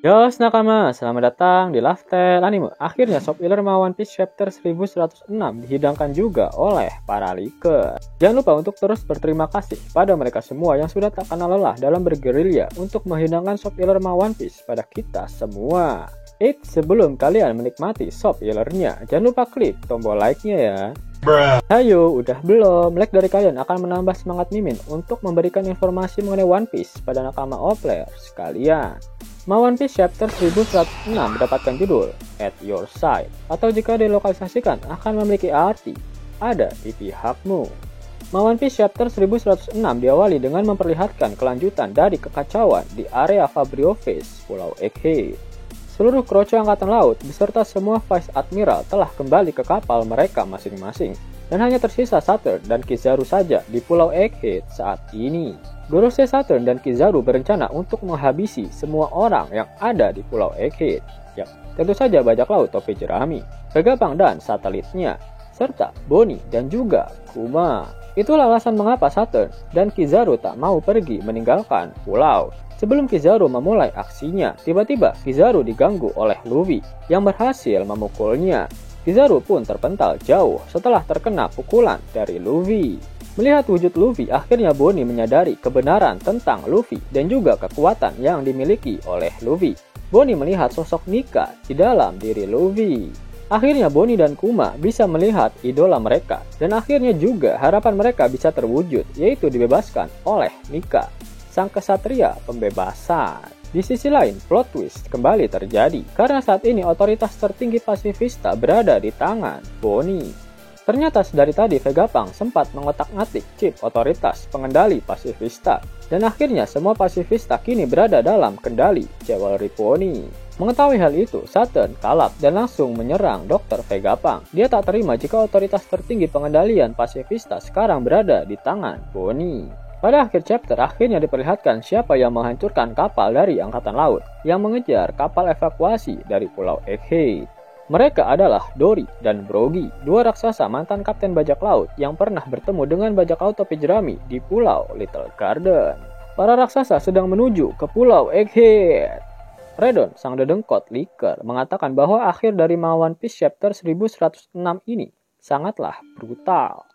Yos nakama, selamat datang di Laftel Anime. Akhirnya Shop Healer Ma One Piece Chapter 1106 dihidangkan juga oleh para leaker. Jangan lupa untuk terus berterima kasih pada mereka semua yang sudah tak kenal lelah dalam bergerilya untuk menghidangkan Shop Healer Ma One Piece pada kita semua. Sebelum kalian menikmati Shop Healer-nya, jangan lupa klik tombol like-nya ya. Hayo, udah belum? Like dari kalian akan menambah semangat Mimin untuk memberikan informasi mengenai One Piece pada nakama all players sekalian. Ma One Piece Chapter 1106 mendapatkan judul At Your Side, atau jika dilokalisasikan akan memiliki arti ada di pihakmu. Ma One Piece Chapter 1106 diawali dengan memperlihatkan kelanjutan dari kekacauan di area Fabrio Face, Pulau Egghead. Seluruh kroco angkatan laut beserta semua Vice Admiral telah kembali ke kapal mereka masing-masing, dan hanya tersisa Saturn dan Kizaru saja di Pulau Egghead saat ini. Gorosei, Saturn, dan Kizaru berencana untuk menghabisi semua orang yang ada di Pulau Egghead. Ya, tentu saja bajak laut topi jerami, Vegapunk dan satelitnya, serta Bonnie dan juga Kuma. Itulah alasan mengapa Saturn dan Kizaru tak mau pergi meninggalkan pulau. Sebelum Kizaru memulai aksinya, tiba-tiba Kizaru diganggu oleh Luffy yang berhasil memukulnya. Kizaru pun terpental jauh setelah terkena pukulan dari Luffy. Melihat wujud Luffy, akhirnya Bonnie menyadari kebenaran tentang Luffy dan juga kekuatan yang dimiliki oleh Luffy. Bonnie melihat sosok Nika di dalam diri Luffy. Akhirnya Bonnie dan Kuma bisa melihat idola mereka, dan akhirnya juga harapan mereka bisa terwujud, yaitu dibebaskan oleh Nika, sang kesatria pembebasan. Di sisi lain, plot twist kembali terjadi karena saat ini otoritas tertinggi pasifista berada di tangan Bonnie. Ternyata dari tadi Vegapunk sempat mengotak-ngatik chip otoritas pengendali pasifista, dan akhirnya semua pasifista kini berada dalam kendali Jewelry Pony. Mengetahui hal itu, Saturn kalap dan langsung menyerang Dr. Vegapunk. Dia tak terima jika otoritas tertinggi pengendalian pasifista sekarang berada di tangan Bonnie. Pada akhir chapter, akhirnya diperlihatkan siapa yang menghancurkan kapal dari Angkatan Laut yang mengejar kapal evakuasi dari Pulau Egghead. Mereka adalah Dory dan Brogy, dua raksasa mantan kapten bajak laut yang pernah bertemu dengan bajak laut topi jerami di Pulau Little Garden. Para raksasa sedang menuju ke Pulau Egghead. Redon, sang dedengkot leaker, mengatakan bahwa akhir dari Ma One Piece Chapter 1106 ini sangatlah brutal.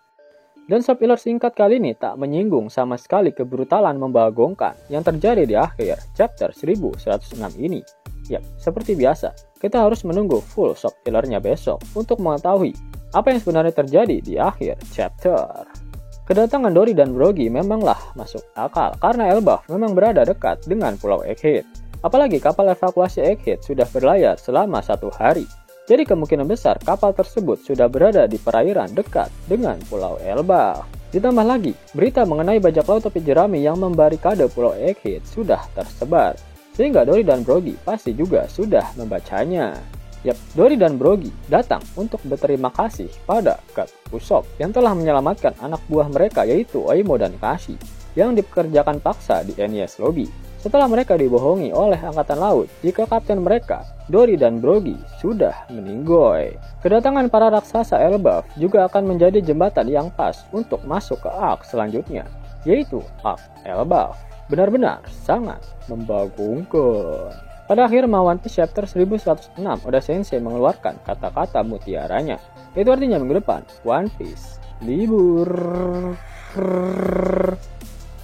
Dan Shop Healer singkat kali ini tak menyinggung sama sekali kebrutalan membagongkan yang terjadi di akhir chapter 1106 ini. Yap, seperti biasa, kita harus menunggu full Shop Healer-nya besok untuk mengetahui apa yang sebenarnya terjadi di akhir chapter. Kedatangan Dory dan Brogy memanglah masuk akal karena Elbaf memang berada dekat dengan Pulau Egghead. Apalagi kapal evakuasi Egghead sudah berlayar selama 1 hari. Jadi kemungkinan besar kapal tersebut sudah berada di perairan dekat dengan Pulau Elbaf. Ditambah lagi, berita mengenai bajak laut topi jerami yang membarikade Pulau Egghead sudah tersebar, sehingga Dory dan Brogy pasti juga sudah membacanya. Yap, Dory dan Brogy datang untuk berterima kasih pada God Usopp yang telah menyelamatkan anak buah mereka yaitu Oimo dan Kashi yang dipekerjakan paksa di Enies Lobby. Setelah mereka dibohongi oleh Angkatan Laut jika kapten mereka, Dory dan Brogy, sudah meninggoy. Kedatangan para raksasa Elbaf juga akan menjadi jembatan yang pas untuk masuk ke arc selanjutnya, yaitu arc Elbaf. Benar-benar sangat membagongkan. Pada akhir Ma One Piece Chapter 1106, Oda Sensei mengeluarkan kata-kata mutiaranya. Itu artinya minggu depan, One Piece libur.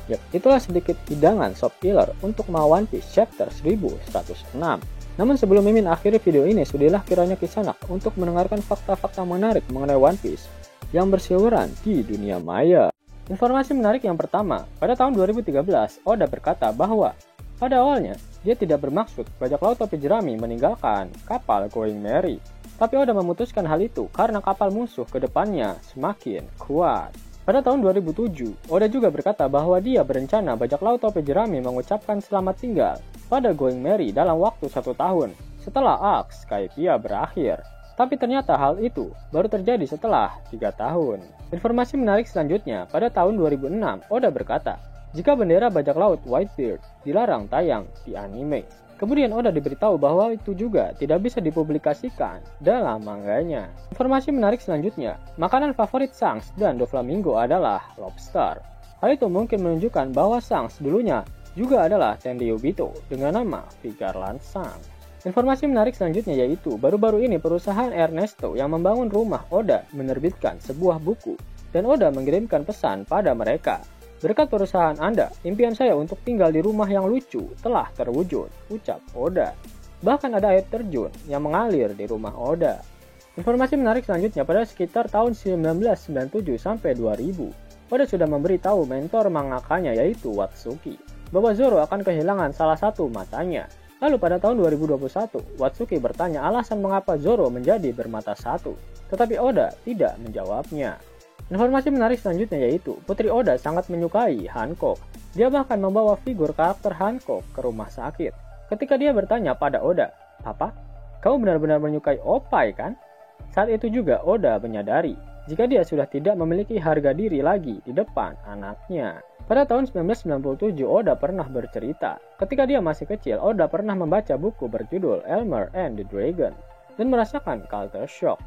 Yap, itulah sedikit hidangan Shop Healer untuk Ma One Piece Chapter 1106. Namun sebelum Mimin akhiri video ini, sudilah kiranya Kisanak untuk mendengarkan fakta-fakta menarik mengenai One Piece yang berseliweran di dunia maya. Informasi menarik yang pertama, pada tahun 2013, Oda berkata bahwa pada awalnya dia tidak bermaksud bajak laut topi jerami meninggalkan kapal Going Merry. Tapi Oda memutuskan hal itu karena kapal musuh ke depannya semakin kuat. Pada tahun 2007, Oda juga berkata bahwa dia berencana bajak laut topi jerami mengucapkan selamat tinggal pada Going Merry dalam waktu 1 tahun setelah arc Skypiea berakhir. Tapi ternyata hal itu baru terjadi setelah 3 tahun. Informasi menarik selanjutnya, pada tahun 2006, Oda berkata, jika bendera bajak laut Whitebeard dilarang tayang di anime. Kemudian Oda diberitahu bahwa itu juga tidak bisa dipublikasikan dalam manganya. Informasi menarik selanjutnya, makanan favorit Shanks dan Doflamingo adalah lobster. Hal itu mungkin menunjukkan bahwa Shanks dulunya juga adalah Tenryubito dengan nama Figure Lansang. Informasi menarik selanjutnya yaitu baru-baru ini perusahaan Ernesto yang membangun rumah Oda menerbitkan sebuah buku dan Oda mengirimkan pesan pada mereka. Berkat perusahaan Anda, impian saya untuk tinggal di rumah yang lucu telah terwujud, ucap Oda. Bahkan ada air terjun yang mengalir di rumah Oda. Informasi menarik selanjutnya pada sekitar tahun 1997 sampai 2000, Oda sudah memberitahu mentor mangakanya yaitu Watsuki bahwa Zoro akan kehilangan salah satu matanya. Lalu pada tahun 2021, Watsuki bertanya alasan mengapa Zoro menjadi bermata satu, tetapi Oda tidak menjawabnya. Informasi menarik selanjutnya yaitu Putri Oda sangat menyukai Hancock. Dia bahkan membawa figur karakter Hancock ke rumah sakit. Ketika dia bertanya pada Oda, "Papa, kamu benar-benar menyukai Opai kan?" Saat itu juga Oda menyadari jika dia sudah tidak memiliki harga diri lagi di depan anaknya. Pada tahun 1997, Oda pernah bercerita, ketika dia masih kecil, Oda pernah membaca buku berjudul Elmer and the Dragon dan merasakan culture shock.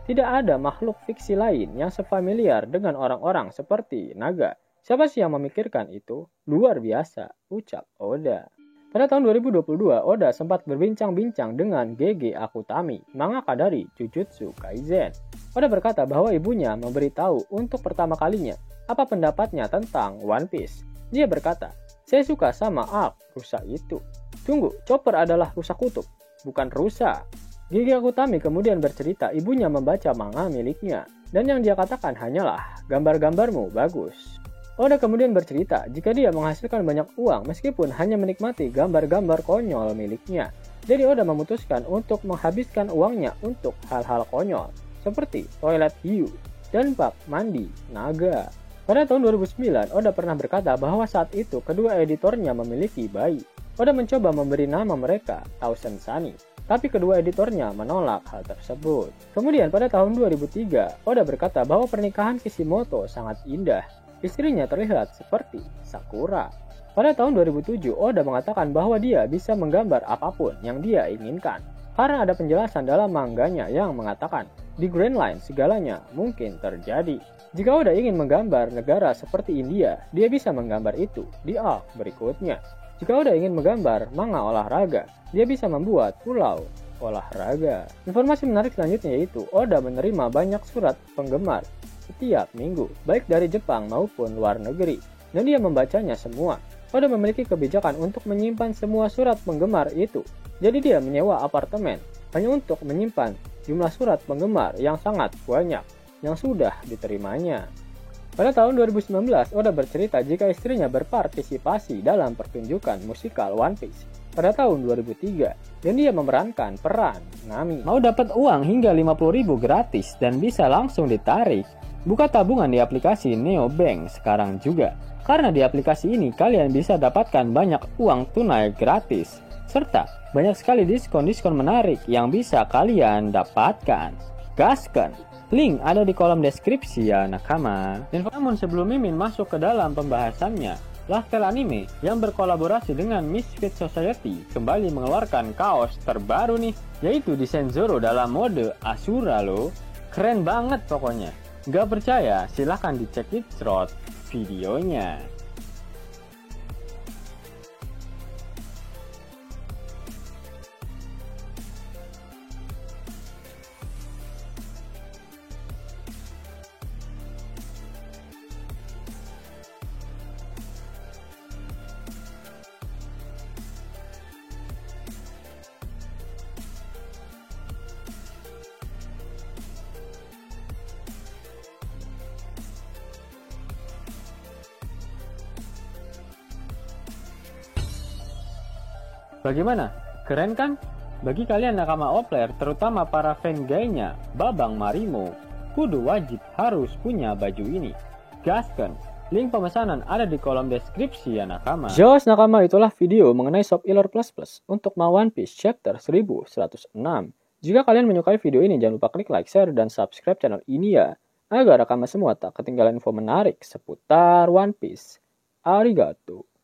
Tidak ada makhluk fiksi lain yang sefamiliar dengan orang-orang seperti naga. Siapa sih yang memikirkan itu? Luar biasa, ucap Oda. Pada tahun 2022, Oda sempat berbincang-bincang dengan Gege Akutami, mangaka dari Jujutsu Kaisen. Oda berkata bahwa ibunya memberitahu untuk pertama kalinya apa pendapatnya tentang One Piece. Dia berkata, "Saya suka sama arc rusa itu." Tunggu, Chopper adalah rusa kutub, bukan rusa. Gege Akutami kemudian bercerita ibunya membaca manga miliknya, dan yang dia katakan hanyalah, "Gambar-gambarmu bagus." Oda kemudian bercerita jika dia menghasilkan banyak uang meskipun hanya menikmati gambar-gambar konyol miliknya. Jadi Oda memutuskan untuk menghabiskan uangnya untuk hal-hal konyol, seperti toilet hiu dan bak mandi naga. Pada tahun 2009, Oda pernah berkata bahwa saat itu kedua editornya memiliki bayi. Oda mencoba memberi nama mereka Thousand Sunny, tapi kedua editornya menolak hal tersebut. Kemudian pada tahun 2003, Oda berkata bahwa pernikahan Kishimoto sangat indah. Istrinya terlihat seperti Sakura. Pada tahun 2007, Oda mengatakan bahwa dia bisa menggambar apapun yang dia inginkan. Karena ada penjelasan dalam mangganya yang mengatakan, di Grand Line segalanya mungkin terjadi. Jika Oda ingin menggambar negara seperti India, dia bisa menggambar itu di arc berikutnya. Jika Oda ingin menggambar manga olahraga, dia bisa membuat pulau olahraga. Informasi menarik selanjutnya yaitu Oda menerima banyak surat penggemar setiap minggu, baik dari Jepang maupun luar negeri, dan dia membacanya semua. Oda memiliki kebijakan untuk menyimpan semua surat penggemar itu, jadi dia menyewa apartemen hanya untuk menyimpan jumlah surat penggemar yang sangat banyak yang sudah diterimanya. Pada tahun 2019, Oda bercerita jika istrinya berpartisipasi dalam pertunjukan musikal One Piece pada tahun 2003, dan dia memerankan peran Nami. Mau dapat uang hingga 50.000 gratis dan bisa langsung ditarik? Buka tabungan di aplikasi Neobank sekarang juga. Karena di aplikasi ini kalian bisa dapatkan banyak uang tunai gratis, serta banyak sekali diskon-diskon menarik yang bisa kalian dapatkan. Gaskan! Link ada di kolom deskripsi ya nakama. Namun sebelum Mimin masuk ke dalam pembahasannya, Laftel Anime yang berkolaborasi dengan Misfit Society kembali mengeluarkan kaos terbaru nih, yaitu desain Zoro dalam mode Asura loh. Keren banget pokoknya. Gak percaya? Silahkan dicek di short videonya. Bagaimana? Keren kan? Bagi kalian nakama Opler, terutama para fan gaynya Babang Marimo, kudu wajib harus punya baju ini. Gaskan! Link pemesanan ada di kolom deskripsi ya nakama. Jos nakama, itulah video mengenai Shop Ilor Plus Plus untuk One Piece Chapter 1106. Jika kalian menyukai video ini, jangan lupa klik like, share, dan subscribe channel ini ya, agar nakama semua tak ketinggalan info menarik seputar One Piece. Arigato.